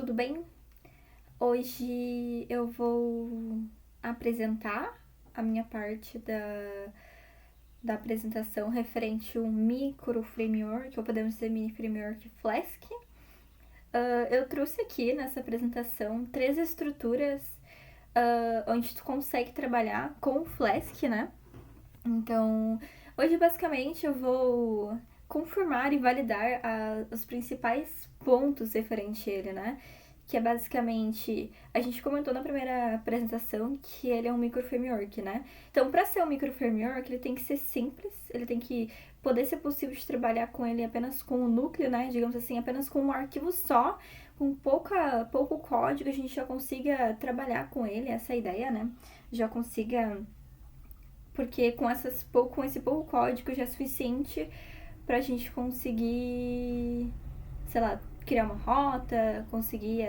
tudo bem? Hoje eu vou apresentar a minha parte da apresentação referente a um micro framework, ou podemos dizer mini framework Flask. Eu trouxe aqui nessa apresentação 3 estruturas onde tu consegue trabalhar com o Flask, né? Então, hoje basicamente eu vou confirmar e validar os principais pontos referente a ele, né? Que é basicamente, a gente comentou na primeira apresentação que ele é um micro framework, né? Então, para ser um micro framework, ele tem que ser simples, ele tem que poder ser possível de trabalhar com ele apenas com o núcleo, né? Digamos assim, apenas com um arquivo só, com pouco código, a gente já consiga trabalhar com ele, essa é a ideia, né? Já consiga, porque com esse pouco código já é suficiente pra gente conseguir, sei lá, criar uma rota, conseguir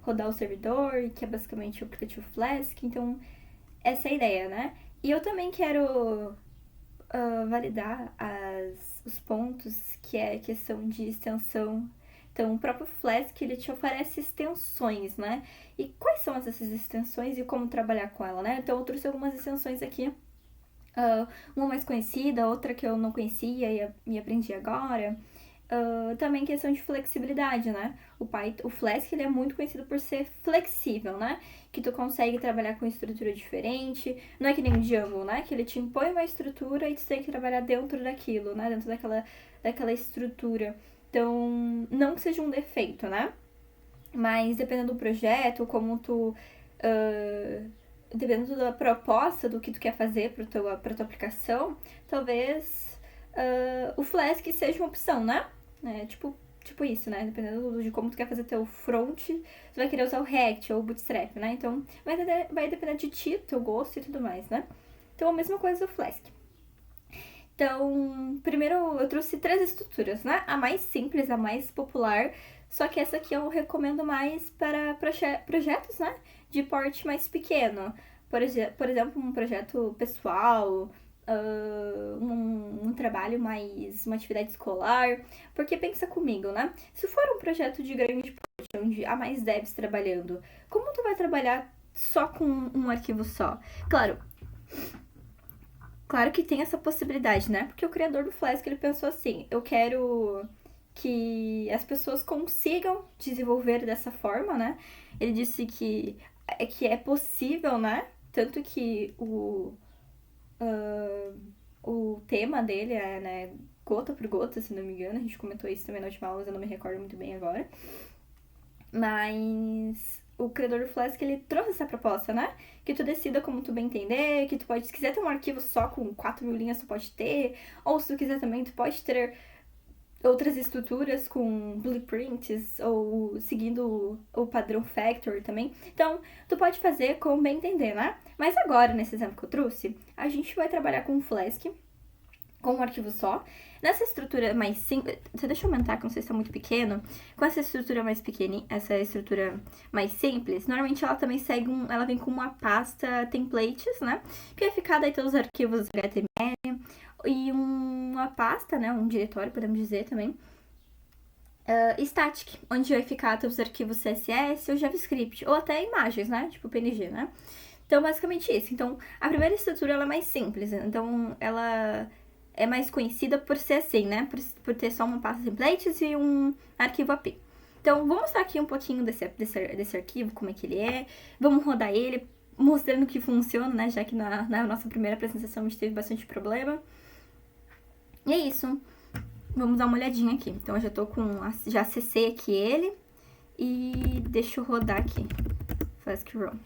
rodar o servidor, que é basicamente o aplicativo Flask. Então, essa é a ideia, né? E eu também quero validar os pontos, que é a questão de extensão. Então, o próprio Flask, ele te oferece extensões, né? E quais são essas extensões e como trabalhar com ela, né? Então, eu trouxe algumas extensões aqui. Uma mais conhecida, outra que eu não conhecia e aprendi agora. Também questão de flexibilidade, né? O Flask, ele é muito conhecido por ser flexível, né? Que tu consegue trabalhar com estrutura diferente. Não é que nem o Django, né? Que ele te impõe uma estrutura e tu tem que trabalhar dentro daquilo, né? Dentro daquela estrutura. Então, não que seja um defeito, né? Mas dependendo do projeto, como tu... dependendo da proposta do que tu quer fazer pra tua aplicação, talvez o Flask seja uma opção, né? Tipo isso, né? Dependendo de como tu quer fazer teu front, tu vai querer usar o React ou o Bootstrap, né? Então, vai depender de ti, teu gosto e tudo mais, né? Então, a mesma coisa do Flask. Então, primeiro eu trouxe 3 estruturas, né? A mais simples, a mais popular, só que essa aqui eu recomendo mais para projetos, né? De porte mais pequeno. Por exemplo, um projeto pessoal, um trabalho mais, uma atividade escolar. Porque pensa comigo, né? Se for um projeto de grande porte, onde há mais devs trabalhando, como tu vai trabalhar só com um arquivo só? Claro que tem essa possibilidade, né? Porque o criador do Flask, ele pensou assim, eu quero que as pessoas consigam desenvolver dessa forma, né? Ele disse que é possível, né? Tanto que o tema dele é, né, gota por gota, se não me engano. A gente comentou isso também na última aula, mas eu não me recordo muito bem agora. Mas o criador do Flask, ele trouxe essa proposta, né? Que tu decida como tu bem entender, que tu pode, se quiser ter um arquivo só com 4.000 linhas, tu pode ter. Ou se tu quiser também, tu pode ter outras estruturas com blueprints ou seguindo o padrão Factory também. Então, tu pode fazer como bem entender, né? Mas agora, nesse exemplo que eu trouxe, a gente vai trabalhar com o Flask, com um arquivo só. Nessa estrutura mais simples, deixa eu aumentar, que não sei se tá muito pequeno. Com essa estrutura mais pequena, essa estrutura mais simples, normalmente ela também ela vem com uma pasta templates, né? Que vai ficar daí todos os arquivos HTML e uma pasta, né? Um diretório, podemos dizer também. Static, onde vai ficar todos os arquivos CSS ou JavaScript, ou até imagens, né? Tipo PNG, né? Então, basicamente isso. Então, a primeira estrutura ela é mais simples. Então, ela é mais conhecida por ser assim, né? Por ter só uma pasta de templates e um arquivo API. Então, vou mostrar aqui um pouquinho desse arquivo, como é que ele é. Vamos rodar ele, mostrando que funciona, né? Já que na nossa primeira apresentação a gente teve bastante problema. E é isso. Vamos dar uma olhadinha aqui. Então, eu já tô já acessei aqui ele. E deixa eu rodar aqui. Flask Run.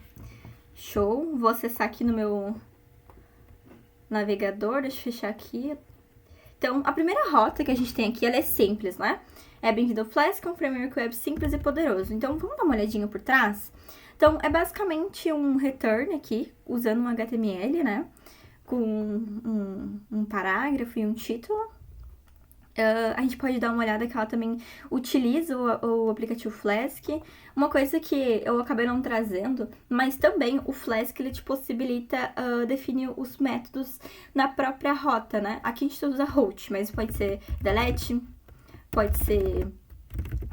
Show. Vou acessar aqui no meu navegador, deixa eu fechar aqui. Então, a primeira rota que a gente tem aqui, ela é simples, né? É bem-vindo ao Flask, um framework web simples e poderoso. Então, vamos dar uma olhadinha por trás? Então, é basicamente um return aqui, usando um HTML, né? Com um parágrafo e um título. A gente pode dar uma olhada que ela também utiliza o aplicativo Flask. Uma coisa que eu acabei não trazendo, mas também o Flask ele te possibilita definir os métodos na própria rota, né? Aqui a gente usa route, mas pode ser delete, pode ser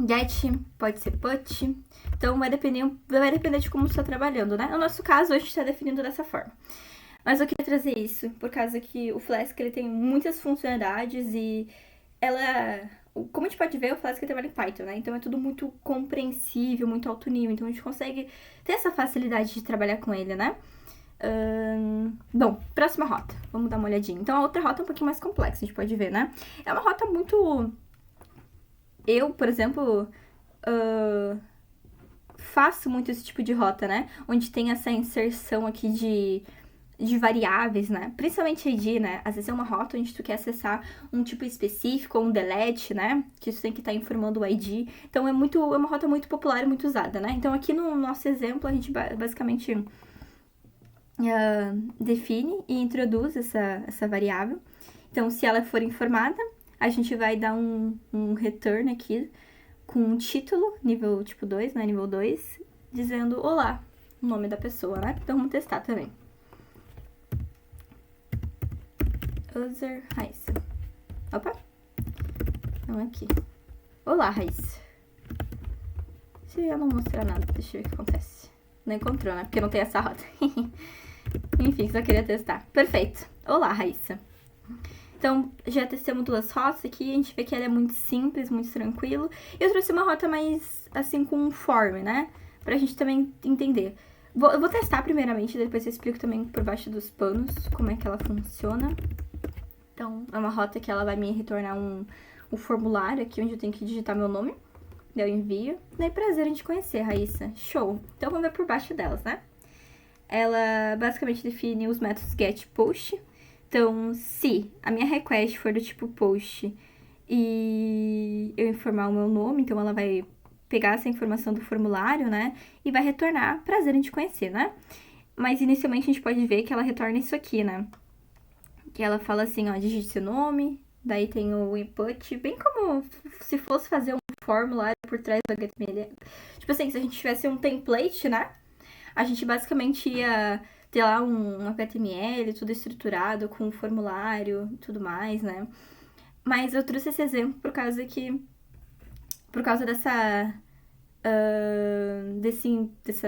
get, pode ser put. Então, vai depender de como você está trabalhando, né? No nosso caso, a gente está definindo dessa forma. Mas eu queria trazer isso, por causa que o Flask, ele tem muitas funcionalidades e como a gente pode ver, o Flask trabalha em Python, né? Então é tudo muito compreensível, muito alto nível. Então a gente consegue ter essa facilidade de trabalhar com ele, né? Bom, próxima rota. Vamos dar uma olhadinha. Então a outra rota é um pouquinho mais complexa, a gente pode ver, né? É uma rota muito... Eu, por exemplo, faço muito esse tipo de rota, né? Onde tem essa inserção aqui de variáveis, né? Principalmente ID, né? Às vezes é uma rota onde tu quer acessar um tipo específico, ou um delete, né? Que isso tem que estar informando o ID. Então é uma rota muito popular e muito usada, né? Então aqui no nosso exemplo a gente basicamente define e introduz essa variável. Então se ela for informada, a gente vai dar um return aqui com um título, nível tipo 2, né? Nível 2, dizendo olá, o nome da pessoa, né? Então vamos testar também. User Raíssa. Opa! Não, aqui. Olá, Raíssa. Se eu não mostrar nada, deixa eu ver o que acontece. Não encontrou, né? Porque não tem essa rota. Enfim, só queria testar. Perfeito. Olá, Raíssa. Então, já testamos 2 rotas aqui. A gente vê que ela é muito simples, muito tranquilo. Eu trouxe uma rota mais, assim, com um form, né? Pra gente também entender. Eu vou testar primeiramente, depois eu explico também por baixo dos panos como é que ela funciona. Então, é uma rota que ela vai me retornar um formulário aqui, onde eu tenho que digitar meu nome. Eu envio. Daí, prazer em te conhecer, Raíssa. Show! Então, vamos ver por baixo delas, né? Ela basicamente define os métodos get e post. Então, se a minha request for do tipo post e eu informar o meu nome, então ela vai pegar essa informação do formulário, né? E vai retornar prazer em te conhecer, né? Mas, inicialmente, a gente pode ver que ela retorna isso aqui, né? Que ela fala assim, ó, digite seu nome, daí tem o input, bem como se fosse fazer um formulário por trás do HTML. Tipo assim, se a gente tivesse um template, né? A gente basicamente ia ter lá um HTML, tudo estruturado, com um formulário e tudo mais, né? Mas eu trouxe esse exemplo por causa dessa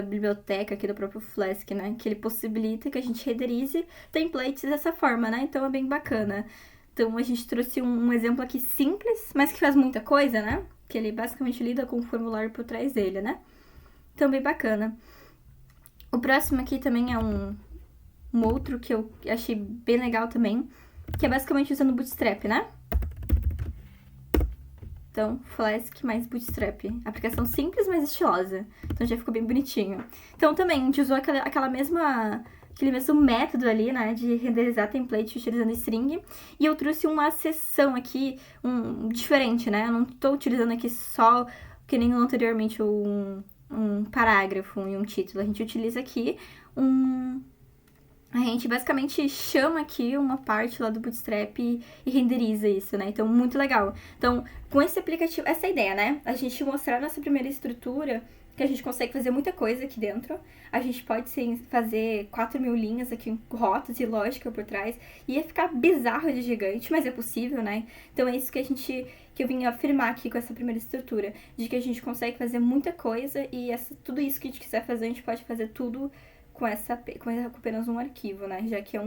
biblioteca aqui do próprio Flask, né? Que ele possibilita que a gente renderize templates dessa forma, né? Então é bem bacana. Então a gente trouxe um exemplo aqui simples, mas que faz muita coisa, né? Que ele basicamente lida com o formulário por trás dele, né? Então bem bacana. O próximo aqui também é um outro que eu achei bem legal também, que é basicamente usando Bootstrap, né? Então, Flask mais Bootstrap. Aplicação simples, mas estilosa. Então já ficou bem bonitinho. Então também, a gente usou aquele mesmo método ali, né, de renderizar template utilizando string. E eu trouxe uma seção aqui, diferente, né? Eu não estou utilizando aqui só, que nem anteriormente, um parágrafo e um título. A gente utiliza aqui a gente basicamente chama aqui uma parte lá do Bootstrap e renderiza isso, né? Então, muito legal. Então, com esse aplicativo, essa é a ideia, né? A gente mostrar nossa primeira estrutura, que a gente consegue fazer muita coisa aqui dentro. A gente pode fazer 4.000 linhas aqui, rotas e lógica por trás. Ia ficar bizarro de gigante, mas é possível, né? Então, é isso que eu vim afirmar aqui com essa primeira estrutura. De que a gente consegue fazer muita coisa e tudo isso que a gente quiser fazer, a gente pode fazer tudo com apenas um arquivo, né? Já que é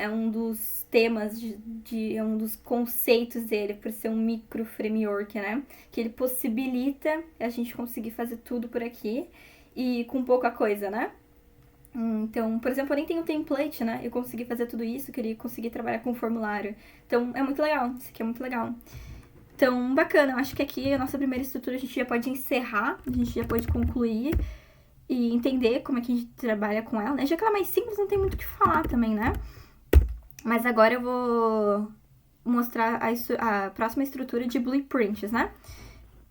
um dos temas, é um dos conceitos dele, por ser um micro framework, né? Que ele possibilita a gente conseguir fazer tudo por aqui e com pouca coisa, né? Então, por exemplo, eu nem tenho template, né? Eu consegui fazer tudo isso, queria conseguir trabalhar com formulário. Então, é muito legal, isso aqui é muito legal. Então, bacana, eu acho que aqui a nossa primeira estrutura a gente já pode encerrar, a gente já pode concluir e entender como é que a gente trabalha com ela, né? Já que ela é mais simples, não tem muito o que falar também, né? Mas agora eu vou mostrar a próxima estrutura de blueprints, né?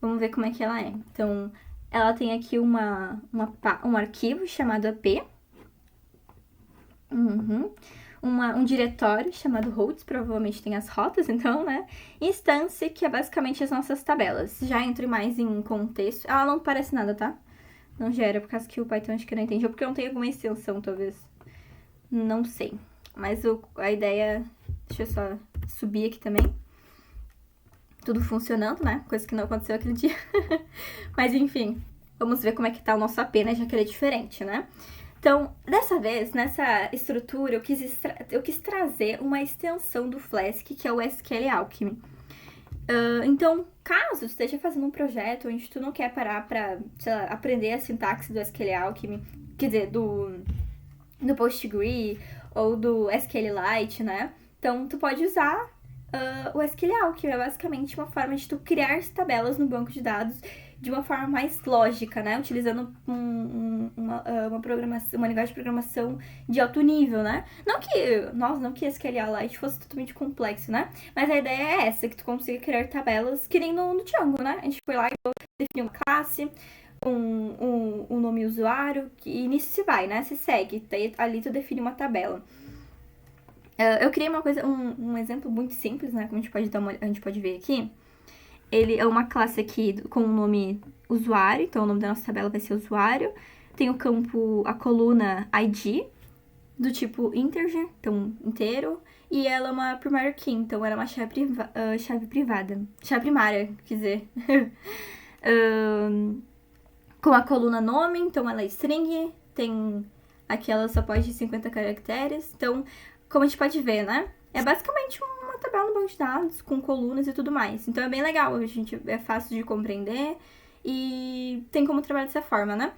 Vamos ver como é que ela é. Então, ela tem aqui um arquivo chamado AP. Um diretório chamado routes, provavelmente tem as rotas, então, né? Instância, que é basicamente as nossas tabelas. Já entro mais em contexto. Ela não parece nada, tá? Não gera, por causa que o Python acho que não entende. Ou porque eu não tenho alguma extensão, talvez. Não sei. Mas a ideia... Deixa eu só subir aqui também. tudo funcionando, né? Coisa que não aconteceu aquele dia. Mas enfim, vamos ver como é que tá o nosso AP, né? Já que ele é diferente, né? Então, dessa vez, nessa estrutura, eu quis trazer uma extensão do Flask, que é o SQL Alchemy. Então, caso tu esteja fazendo um projeto onde tu não quer parar pra, sei lá, aprender a sintaxe do SQL Alchemy, quer dizer, do PostgreSQL ou do SQLite, né? Então, tu pode usar o SQL, que é basicamente uma forma de tu criar tabelas no banco de dados de uma forma mais lógica, né? Utilizando uma programação, uma linguagem de programação de alto nível, né? Não que SQLite fosse totalmente complexo, né? Mas a ideia é essa, que tu consiga criar tabelas que nem no Django, né? A gente foi lá e definiu uma classe, um nome usuário, e nisso se vai, né? Se segue. Daí, ali tu define uma tabela. Eu criei um exemplo muito simples, né? Como a gente pode ver aqui. Ele é uma classe aqui com o nome usuário, então o nome da nossa tabela vai ser usuário. Tem o campo, a coluna ID, do tipo integer, então inteiro. E ela é uma primary key, então ela é uma chave privada. Chave primária, quer dizer. Com a coluna nome, então ela é string. Tem aqui ela só pode 50 caracteres. Então, como a gente pode ver, né? É basicamente uma tabela no banco de dados, com colunas e tudo mais. Então é bem legal, é fácil de compreender e tem como trabalhar dessa forma, né?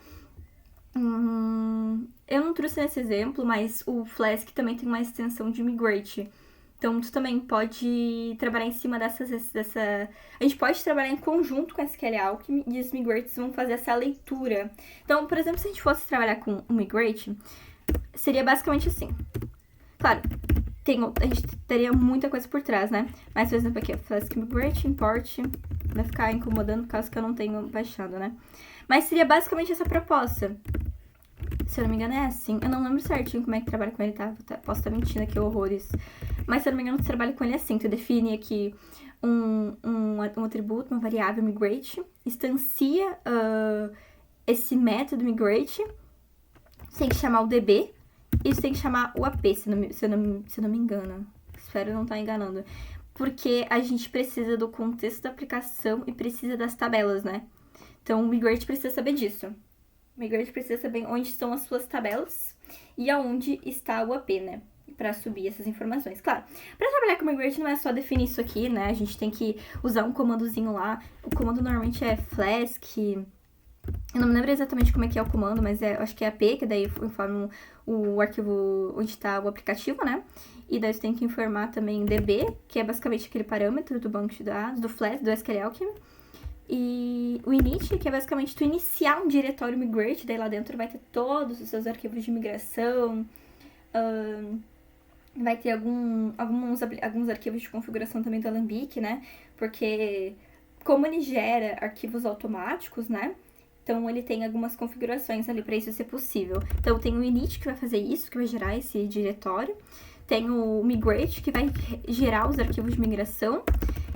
Eu não trouxe nesse exemplo, mas o Flask também tem uma extensão de migrate. Então, tu também pode trabalhar em cima dessa... A gente pode trabalhar em conjunto com a SQL Alchemy e os migrates vão fazer essa leitura. Então, por exemplo, se a gente fosse trabalhar com o migrate, seria basicamente assim. Claro, a gente teria muita coisa por trás, né? Mas, por exemplo, aqui, ó, Flask Migrate, Import, vai ficar incomodando por causa que eu não tenho baixado, né? Mas seria basicamente essa proposta. Se eu não me engano é assim. Eu não lembro certinho como é que trabalha com ele, tá? Posso estar mentindo aqui, horrores. Mas se eu não me engano, tu trabalha com ele assim. Tu define aqui um atributo, uma variável migrate, instancia esse método migrate, você tem que chamar o DB, e você tem que chamar o AP, se não me engano. Espero não estar enganando. Porque a gente precisa do contexto da aplicação e precisa das tabelas, né? Então, o migrate precisa saber disso. O migrate precisa saber onde estão as suas tabelas e aonde está o AP, né? Para subir essas informações. Claro, para trabalhar com o migrate não é só definir isso aqui, né? A gente tem que usar um comandozinho lá. O comando normalmente é Flask. Eu não me lembro exatamente como é que é o comando, mas eu acho que é AP, que daí informa o arquivo onde está o aplicativo, né? E daí você tem que informar também DB, que é basicamente aquele parâmetro do banco de dados, do Flask, do SQL Alchemy. E o init, que é basicamente tu iniciar um diretório migrate, daí lá dentro vai ter todos os seus arquivos de migração, vai ter alguns arquivos de configuração também do Alambic, né? Porque como ele gera arquivos automáticos, né? Então ele tem algumas configurações ali para isso ser possível. Então tem o init que vai fazer isso, que vai gerar esse diretório. Tem o migrate, que vai gerar os arquivos de migração.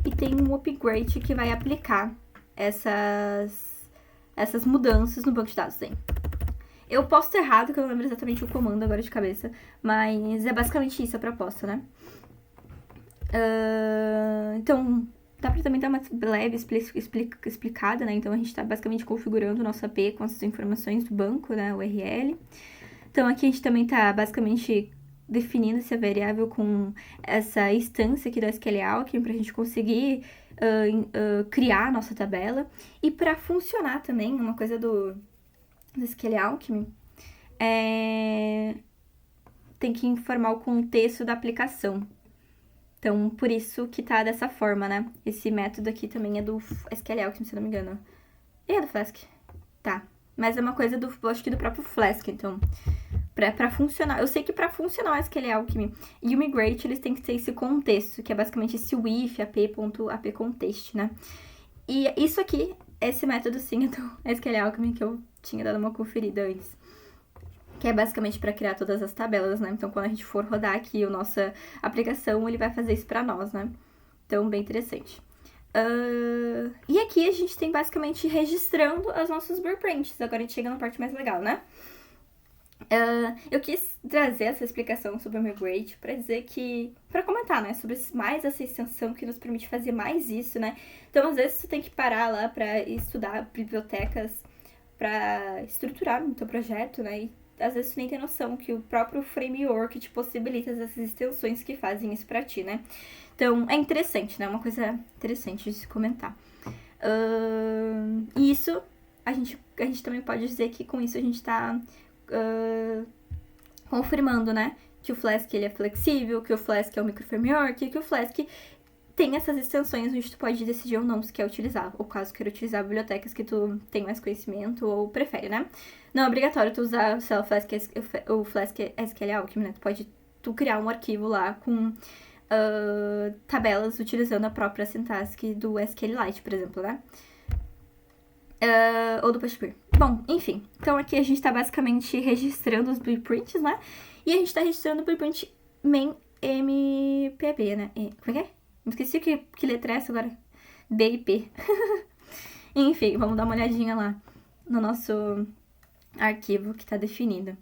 E tem o upgrade, que vai aplicar essas mudanças no banco de dados. Hein? Eu posso estar errado, que eu não lembro exatamente o comando agora de cabeça, mas é basicamente isso a proposta, né? Então, dá pra também dar uma leve explicada, né? Então, a gente tá basicamente configurando o nosso AP com essas informações do banco, né? O URL. Então, aqui a gente também tá basicamente definindo essa variável com essa instância aqui do SQL Alchemy pra gente conseguir criar a nossa tabela. E para funcionar também, uma coisa do SQL Alchemy tem que informar o contexto da aplicação. Então, por isso que tá dessa forma, né? Esse método aqui também é do SQL Alchemy, se não me engano. E é do Flask? Tá. Mas é uma coisa acho que do próprio Flask, então... Pra funcionar, eu sei que pra funcionar o SQL Alchemy e o migrate, eles têm que ter esse contexto, que é basicamente esse if ap.apcontext, né? E isso aqui, esse método sim é do SQL Alchemy, que eu tinha dado uma conferida antes. Que é basicamente para criar todas as tabelas, né? Então, quando a gente for rodar aqui a nossa aplicação, ele vai fazer isso pra nós, né? Então, bem interessante. E aqui a gente tem basicamente registrando as nossas blueprints. Agora a gente chega na parte mais legal, né? Eu quis trazer essa explicação sobre o Migrate para dizer que, para comentar, né, sobre mais essa extensão que nos permite fazer mais isso, né? Então, às vezes, tu tem que parar lá para estudar bibliotecas para estruturar o teu projeto, né? E às vezes tu nem tem noção que o próprio framework te possibilita essas extensões que fazem isso para ti, né? Então, é interessante, né? Uma coisa interessante de se comentar. E isso, a gente também pode dizer que com isso a gente tá confirmando, né? Que o Flask ele é flexível, que o Flask é um microframework, que o Flask tem essas extensões onde tu pode decidir ou não se quer utilizar, ou caso queira utilizar bibliotecas que tu tem mais conhecimento ou prefere, né? Não é obrigatório tu usar o Flask SQL Alchemy, né? Tu criar um arquivo lá com tabelas utilizando a própria sintaxe do SQLite, por exemplo, né? Ou do PostgreSQL. Bom, enfim. Então aqui a gente tá basicamente registrando os blueprints, né? E a gente tá registrando o blueprint main MPB, né? Como é que é? Esqueci que letra é essa agora. B e P. Enfim, vamos dar uma olhadinha lá no nosso arquivo que tá definido.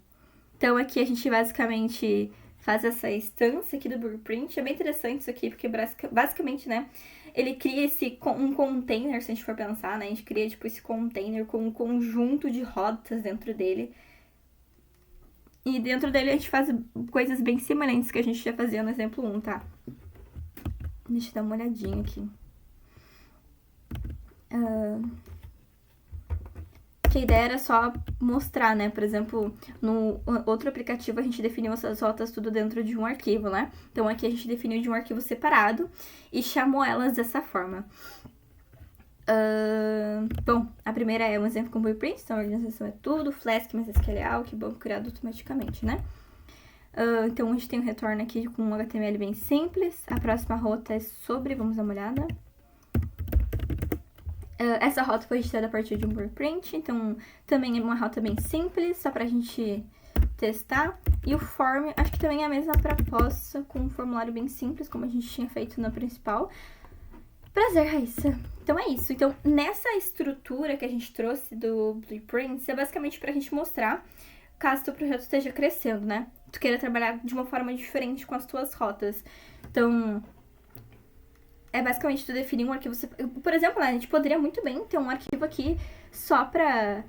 Então aqui a gente basicamente faz essa instância aqui do blueprint. É bem interessante isso aqui, porque basicamente, né, ele cria um container, se a gente for pensar, né, a gente cria tipo esse container com um conjunto de rotas dentro dele. E dentro dele a gente faz coisas bem semelhantes que a gente já fazia no exemplo 1, tá? Deixa eu dar uma olhadinha aqui. Que a ideia era só mostrar, né? Por exemplo, no outro aplicativo a gente definiu essas rotas tudo dentro de um arquivo, né? Então aqui a gente definiu de um arquivo separado e chamou elas dessa forma. Bom, a primeira é um exemplo com blueprint, então a organização é tudo, Flask mais SQL, que bom, criado automaticamente, né? Então a gente tem um retorno aqui com um HTML bem simples. A próxima rota é sobre, vamos dar uma olhada. Essa rota foi registrada a partir de um blueprint, então também é uma rota bem simples, só pra gente testar. E o form, acho que também é a mesma proposta, com um formulário bem simples, como a gente tinha feito na principal. Prazer, Raíssa. Então é isso. Então, nessa estrutura que a gente trouxe do blueprint, é basicamente pra gente mostrar, caso teu projeto esteja crescendo, né? Tu queira trabalhar de uma forma diferente com as tuas rotas. Então, é basicamente tu definir um arquivo... Por exemplo, né, a gente poderia muito bem ter um arquivo aqui só pra...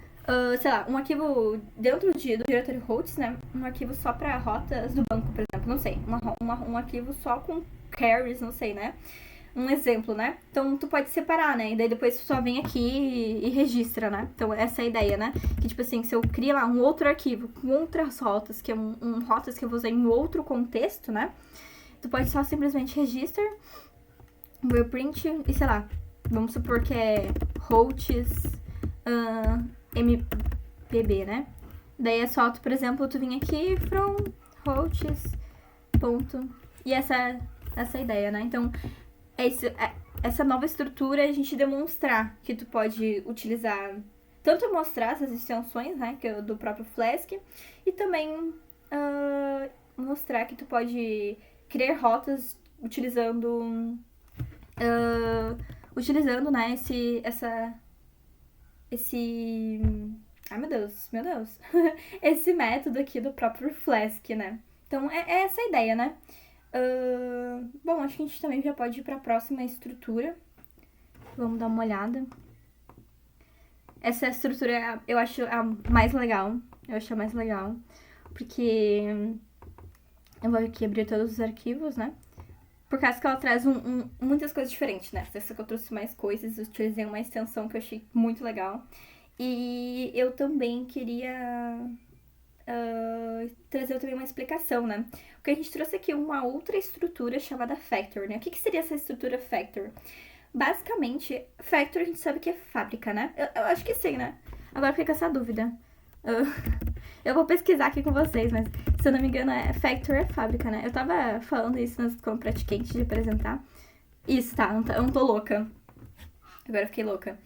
sei lá, um arquivo dentro do Directory Routes, né? Um arquivo só pra rotas do banco, por exemplo. Não sei. Um arquivo só com carries, não sei, né? Um exemplo, né? Então, tu pode separar, né? E daí depois tu só vem aqui e registra, né? Então, essa é a ideia, né? Que, tipo assim, se eu crio lá um outro arquivo com outras rotas, que é rotas que eu vou usar em outro contexto, né? Tu pode só simplesmente register, blueprint e, sei lá, vamos supor que é routes MPB, né? Daí é só tu, por exemplo, tu vir aqui from routes, ponto. E essa é a ideia, né? Então, essa nova estrutura a gente demonstrar que tu pode utilizar, tanto mostrar essas extensões, né, que é do próprio Flask, e também mostrar que tu pode criar rotas utilizando, né, ai meu Deus, esse método aqui do próprio Flask, né. Então, é essa a ideia, né. Bom, acho que a gente também já pode ir para a próxima estrutura. Vamos dar uma olhada. Essa estrutura eu acho a mais legal. Porque eu vou aqui abrir todos os arquivos, né? Por causa que ela traz muitas coisas diferentes, né? Essa que eu trouxe mais coisas, eu utilizei uma extensão que eu achei muito legal. E eu também queria trazer também uma explicação, né? Porque a gente trouxe aqui uma outra estrutura chamada Factor, né? O que seria essa estrutura Factor? Basicamente, Factor a gente sabe que é fábrica, né? Eu acho que sim, né? Agora fica essa dúvida. Eu vou pesquisar aqui com vocês, mas se eu não me engano, Factor é fábrica, né? Eu tava falando isso quando eu pratiquei antes de apresentar. Isso, tá, eu não tô louca. Agora eu fiquei louca.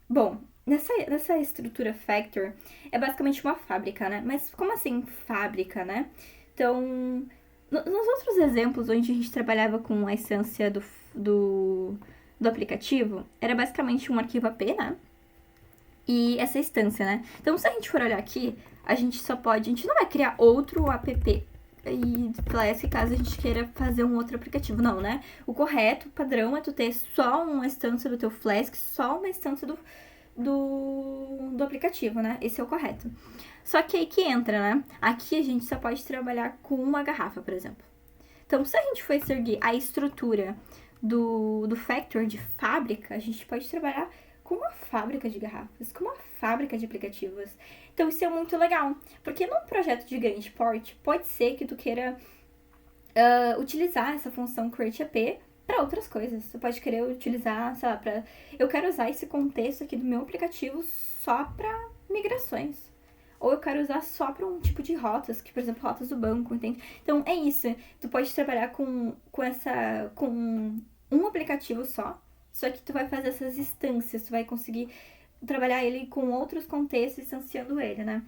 Bom, nessa estrutura Factor, é basicamente uma fábrica, né? Mas como assim fábrica, né? Então, nos outros exemplos onde a gente trabalhava com a essência do aplicativo, era basicamente um arquivo AP, né? e essa instância, né? Então, se a gente for olhar aqui, a gente não vai criar outro app e Flask caso a gente queira fazer um outro aplicativo, não, né? O correto, o padrão é tu ter só uma instância do teu Flask, só uma instância do aplicativo, né? Esse é o correto. Só que aí que entra, né? Aqui a gente só pode trabalhar com uma garrafa, por exemplo. Então, se a gente for seguir a estrutura do Factor de fábrica, a gente pode trabalhar com uma fábrica de garrafas, com uma fábrica de aplicativos. Então, isso é muito legal, porque num projeto de grande porte, pode ser que tu queira utilizar essa função Create App para outras coisas. Você pode querer utilizar, sei lá, eu quero usar esse contexto aqui do meu aplicativo só para migrações. Ou eu quero usar só para um tipo de rotas, que por exemplo, rotas do banco, entende? Então é isso. Tu pode trabalhar com um aplicativo só que tu vai fazer essas instâncias, tu vai conseguir trabalhar ele com outros contextos, instanciando ele, né?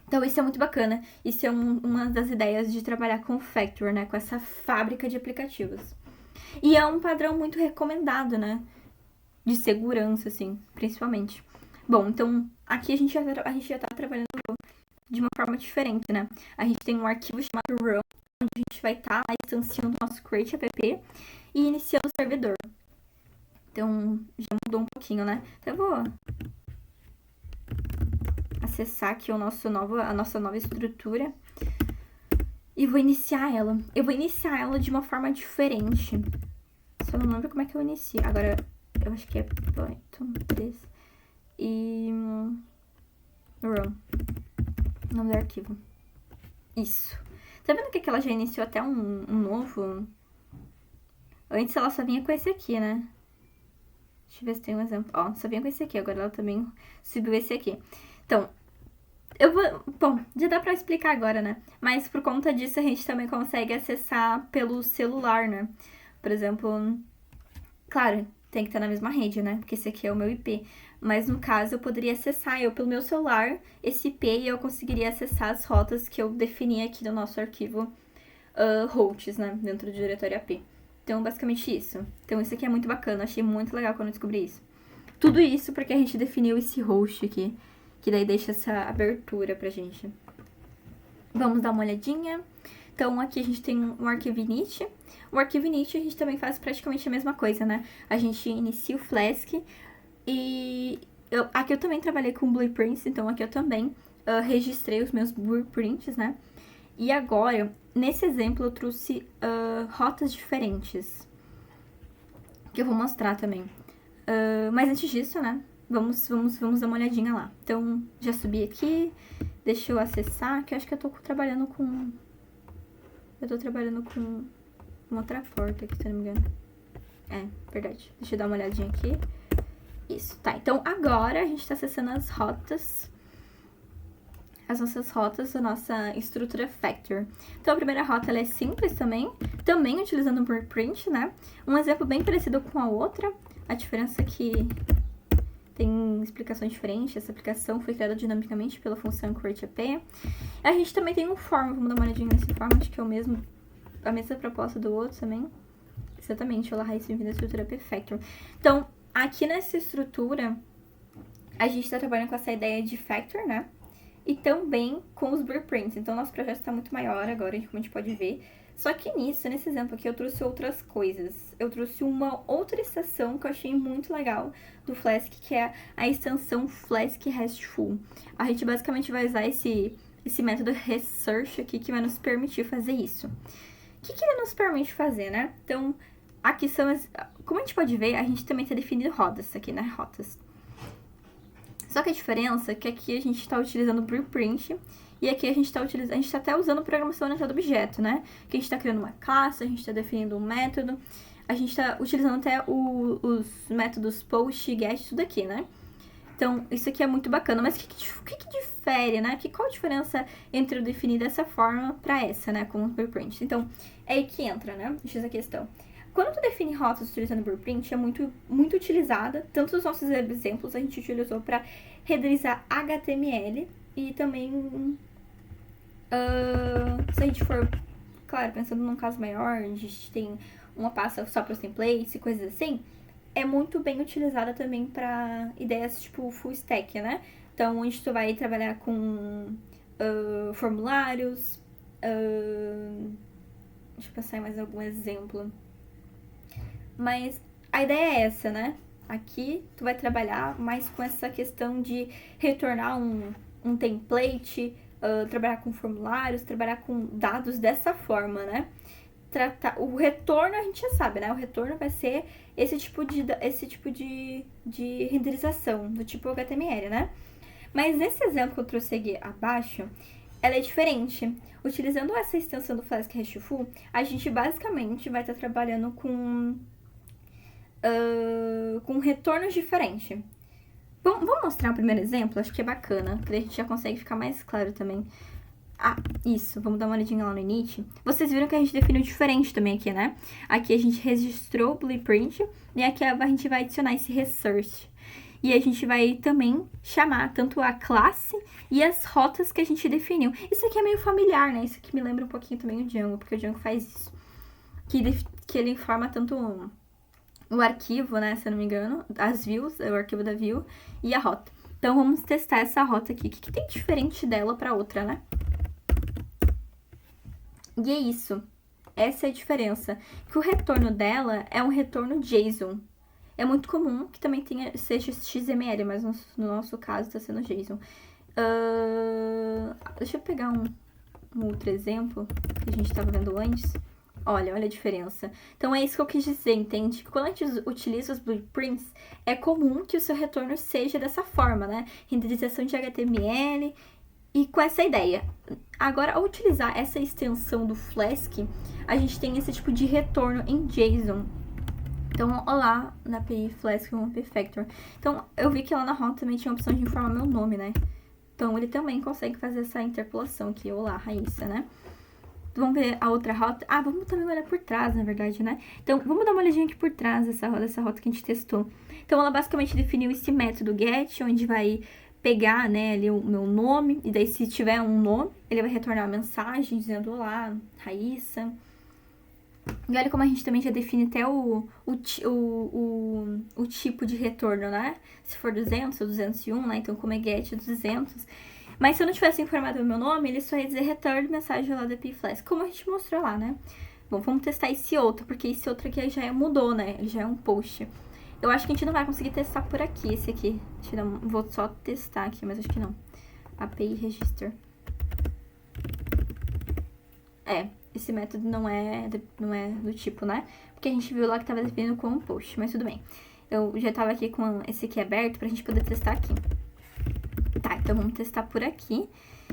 Então isso é muito bacana. Isso é uma das ideias de trabalhar com o Factor, né? Com essa fábrica de aplicativos. E é um padrão muito recomendado, né? De segurança, assim, principalmente. Bom, então aqui a gente já tá trabalhando de uma forma diferente, né? A gente tem um arquivo chamado run, onde a gente vai estar instanciando o nosso create app e iniciando o servidor. Então já mudou um pouquinho, né? Então eu vou acessar aqui a nossa nova estrutura e vou iniciar ela. Eu vou iniciar ela de uma forma diferente. Só não lembro como é que eu inicio. Agora, eu acho que é Python 3 e run. O nome do arquivo. Isso. Tá vendo que ela já iniciou até um novo? Antes ela só vinha com esse aqui, né? Deixa eu ver se tem um exemplo. Ó, só vinha com esse aqui. Agora ela também subiu esse aqui. Então, bom, já dá pra explicar agora, né? Mas por conta disso a gente também consegue acessar pelo celular, né? Por exemplo, claro, tem que estar na mesma rede, né? Porque esse aqui é o meu IP. Mas no caso eu poderia acessar pelo meu celular esse IP e eu conseguiria acessar as rotas que eu defini aqui no nosso arquivo hosts, né? Dentro do diretório AP. Então, basicamente isso. Então, isso aqui é muito bacana. Achei muito legal quando eu descobri isso. Tudo isso porque a gente definiu esse host aqui, que daí deixa essa abertura pra gente. Vamos dar uma olhadinha. Então, aqui a gente tem um arquivo init. O arquivo init a gente também faz praticamente a mesma coisa, né? A gente inicia o Flask e aqui eu também trabalhei com blueprints, então aqui eu também registrei os meus blueprints, né? E agora, nesse exemplo, eu trouxe rotas diferentes, que eu vou mostrar também. Mas antes disso, né? Vamos dar uma olhadinha lá. Então, já subi aqui. Deixa eu acessar, que eu acho que eu tô trabalhando com... Eu tô trabalhando com uma outra porta aqui, se eu não me engano. É, verdade. Deixa eu dar uma olhadinha aqui. Isso, tá. Então, agora a gente tá acessando as rotas. As nossas rotas da nossa estrutura Factor. Então, a primeira rota, ela é simples também utilizando o blueprint, né? Um exemplo bem parecido com a outra. A diferença é que tem explicações diferentes. Essa aplicação foi criada dinamicamente pela função createApp. A gente também tem um form, vamos dar uma olhadinha nesse form, acho que é a mesma proposta do outro também. Exatamente, olá, raiz bem-vinda à estrutura App Factor. Então, aqui nessa estrutura, a gente está trabalhando com essa ideia de Factor, né? E também com os blueprints. Então, nosso projeto está muito maior agora, como a gente pode ver. Só que nesse exemplo aqui, eu trouxe outras coisas. Eu trouxe uma outra extensão que eu achei muito legal do Flask, que é a extensão Flask RESTful. A gente basicamente vai usar esse método research aqui, que vai nos permitir fazer isso. O que ele nos permite fazer, né? Então, aqui são como a gente pode ver, a gente também está definindo rotas aqui, né? Rotas. Só que a diferença é que aqui a gente está utilizando o blueprint e aqui a gente está até usando programação orientada a objeto, né? Que a gente está criando uma classe, a gente está definindo um método, a gente está utilizando até os métodos post, get, tudo aqui, né? Então, isso aqui é muito bacana. Mas o que difere, né? Qual a diferença entre eu definir dessa forma para essa, né? Com o blueprint? Então, é aí que entra, né? Deixa essa questão. Quando tu define rotas utilizando o blueprint, é muito utilizada. Tanto os nossos exemplos a gente utilizou para renderizar HTML e também, se a gente for, claro, pensando num caso maior, a gente tem uma pasta só para os templates e coisas assim, é muito bem utilizada também para ideias tipo full stack, né? Então, onde tu vai trabalhar com formulários. Deixa eu pensar em mais algum exemplo. Mas a ideia é essa, né? Aqui tu vai trabalhar mais com essa questão de retornar um template, trabalhar com formulários, trabalhar com dados dessa forma, né? O retorno a gente já sabe, né? O retorno vai ser esse tipo de renderização, do tipo HTML, né? Mas nesse exemplo que eu trouxe aqui abaixo, ela é diferente. Utilizando essa extensão do Flask RESTful, a gente basicamente vai estar trabalhando com retornos diferentes. Vamos mostrar o primeiro exemplo? Acho que é bacana, porque a gente já consegue ficar mais claro também. Ah, isso. Vamos dar uma olhadinha lá no init. Vocês viram que a gente definiu diferente também aqui, né? Aqui a gente registrou o blueprint e aqui a gente vai adicionar esse research. E a gente vai também chamar tanto a classe e as rotas que a gente definiu. Isso aqui é meio familiar, né? Isso aqui me lembra um pouquinho também o Django, porque o Django faz isso. Que ele informa tanto o arquivo, né? Se eu não me engano, as views, o arquivo da view e a rota. Então, vamos testar essa rota aqui. O que tem diferente dela para outra, né? E é isso. Essa é a diferença. Que o retorno dela é um retorno JSON. É muito comum que também seja XML, mas no nosso caso está sendo JSON. Deixa eu pegar um outro exemplo que a gente estava vendo antes. Olha a diferença. Então, é isso que eu quis dizer, entende? Quando a gente utiliza os blueprints, é comum que o seu retorno seja dessa forma, né? Renderização de HTML e com essa ideia. Agora, ao utilizar essa extensão do Flask, a gente tem esse tipo de retorno em JSON. Então, olá, na API Flask com API Factor. Então, eu vi que lá na rota também tinha a opção de informar meu nome, né? Então, ele também consegue fazer essa interpolação aqui. Olá, Raíssa, né? Vamos ver a outra rota. Ah, vamos também olhar por trás, na verdade, né? Então, vamos dar uma olhadinha aqui por trás dessa rota que a gente testou. Então, ela basicamente definiu esse método get, onde vai pegar, né, ali o meu nome. E daí, se tiver um nome, ele vai retornar uma mensagem dizendo olá, Raíssa. E olha como a gente também já define até o tipo de retorno, né? Se for 200 ou 201, né? Então, como é get 200. Mas se eu não tivesse informado o meu nome, ele só ia dizer return mensagem lá da API Flask, como a gente mostrou lá, né? Bom, vamos testar esse outro, porque esse outro aqui já mudou, né? Ele já é um post. Eu acho que a gente não vai conseguir testar por aqui, esse aqui. Vou só testar aqui, mas acho que não. API register. Esse método não é do tipo, né? Porque a gente viu lá que estava definido como um post, mas tudo bem. Eu já estava aqui com esse aqui aberto pra gente poder testar aqui. Tá, então vamos testar por aqui.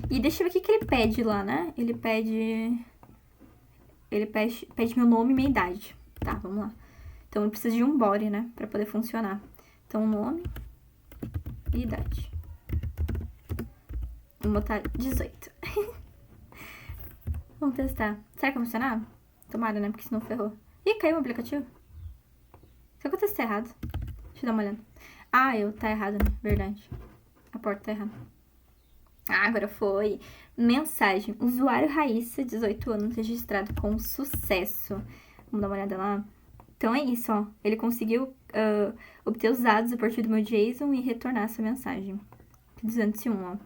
E deixa eu ver o que ele pede lá, né? Ele pede meu nome e minha idade. Tá, vamos lá. Então ele precisa de um body, né? Pra poder funcionar. Então, nome e idade. Vou botar 18. Vamos testar. Será que vai funcionar? Tomara, né? Porque senão ferrou. Ih, caiu o aplicativo. Será que eu testei errado? Deixa eu dar uma olhada. Ah, tá errado, né? Verdade. A porta tá errada. Ah, agora foi. Mensagem. Usuário Raíssa, 18 anos, registrado com sucesso. Vamos dar uma olhada lá. Então é isso, ó. Ele conseguiu obter os dados a partir do meu JSON e retornar essa mensagem. 201, ó.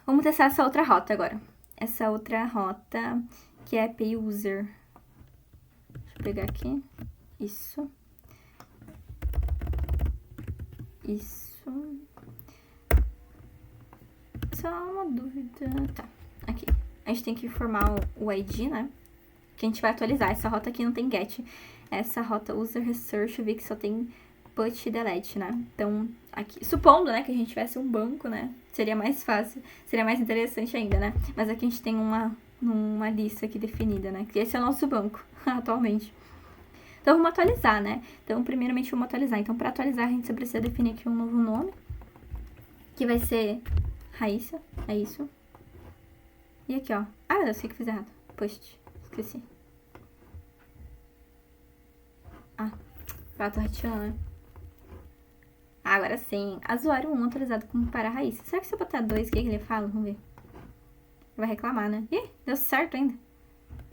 Vamos testar essa outra rota agora. Essa outra rota que é API User. Deixa eu pegar aqui. Isso. Só uma dúvida. Tá, aqui. A gente tem que informar o ID, né? Que a gente vai atualizar. Essa rota aqui não tem get. Essa rota User Research, eu vi que só tem put e delete, né? Então, aqui, supondo, né, que a gente tivesse um banco, né, seria mais fácil, seria mais interessante ainda, né? Mas aqui a gente tem uma lista aqui definida, né? Que esse é o nosso banco, atualmente. Então, vamos atualizar, né? Então, primeiramente, vamos atualizar. Então, para atualizar, a gente só precisa definir aqui um novo nome, que vai ser Raíssa, é isso. E aqui, ó. Ah, eu sei que fiz errado. Post, esqueci. Ah, tô retirando, né? Agora sim. Usuário 1 atualizado como para a Raíssa. Será que se eu botar 2, o que ele fala? Vamos ver. Vai reclamar, né? Ih, deu certo ainda.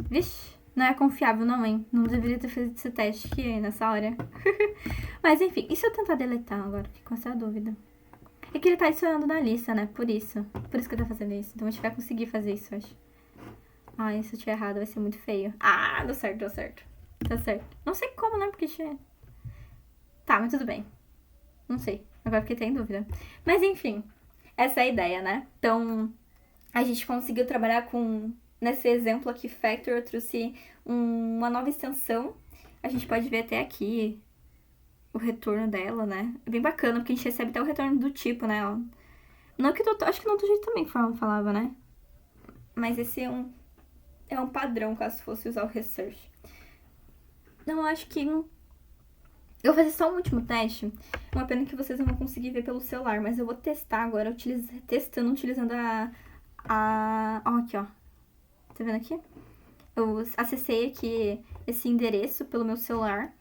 Vixe, Não é confiável, não, hein? Não deveria ter feito esse teste aqui nessa hora. Mas enfim, e se eu tentar deletar agora? Fiquei com essa dúvida. É que ele tá adicionando na lista, né? Por isso. Por isso que ele tá fazendo isso. Então a gente vai conseguir fazer isso, eu acho. Ai, se eu tiver errado vai ser muito feio. Ah, deu certo, deu certo. Tá certo. Não sei como, né? Porque tinha... Tá, mas tudo bem. Não sei. Agora fiquei até em dúvida. Mas enfim, essa é a ideia, né? Então, a gente conseguiu trabalhar com... Nesse exemplo aqui, Factor, eu trouxe uma nova extensão. A gente pode ver até aqui o retorno dela, né? É bem bacana, porque a gente recebe até o retorno do tipo, né? Ó. Não que acho que no outro jeito também falava, né? Mas esse é um padrão, caso fosse usar o Research. Não, eu acho que... Eu vou fazer só um último teste. É uma pena que vocês não vão conseguir ver pelo celular, mas eu vou testar agora, testando, utilizando Ó, aqui, ó. Tá vendo aqui? Eu acessei aqui esse endereço pelo meu celular,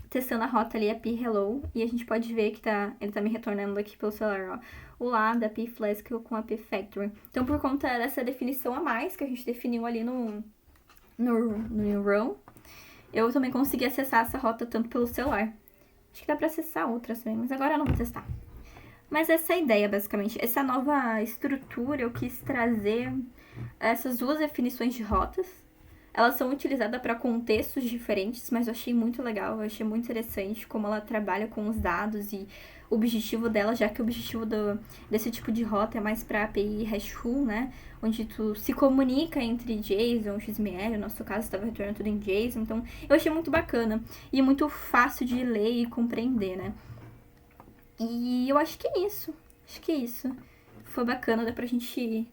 testando a rota ali, a Pi Hello, e a gente pode ver que ele tá me retornando aqui pelo celular, ó, o lá da Pi Flask com a Pi Factory. Então, por conta dessa definição a mais que a gente definiu ali no Roam, eu também consegui acessar essa rota tanto pelo celular. Acho que dá pra acessar outras também, mas agora eu não vou testar. Mas essa é a ideia, basicamente. Essa nova estrutura, eu quis trazer essas duas definições de rotas. Elas são utilizadas para contextos diferentes, mas eu achei muito legal, eu achei muito interessante como ela trabalha com os dados e o objetivo dela, já que o objetivo desse tipo de rota é mais para API RESTful, né? Onde tu se comunica entre JSON, XML, no nosso caso estava retornando tudo em JSON, então eu achei muito bacana e muito fácil de ler e compreender, né? E eu acho que é isso, Foi bacana, dá pra gente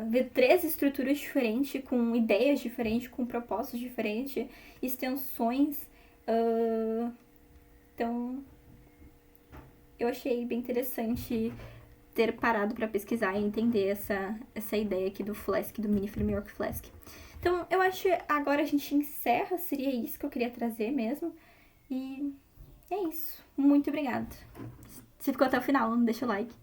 ver 3 estruturas diferentes, com ideias diferentes, com propósitos diferentes, extensões. Então, eu achei bem interessante ter parado para pesquisar e entender essa ideia aqui do Flask, do Mini Framework Flask. Então, eu acho que agora a gente encerra, seria isso que eu queria trazer mesmo. E é isso. Muito obrigada. Se ficou até o final, deixa o like.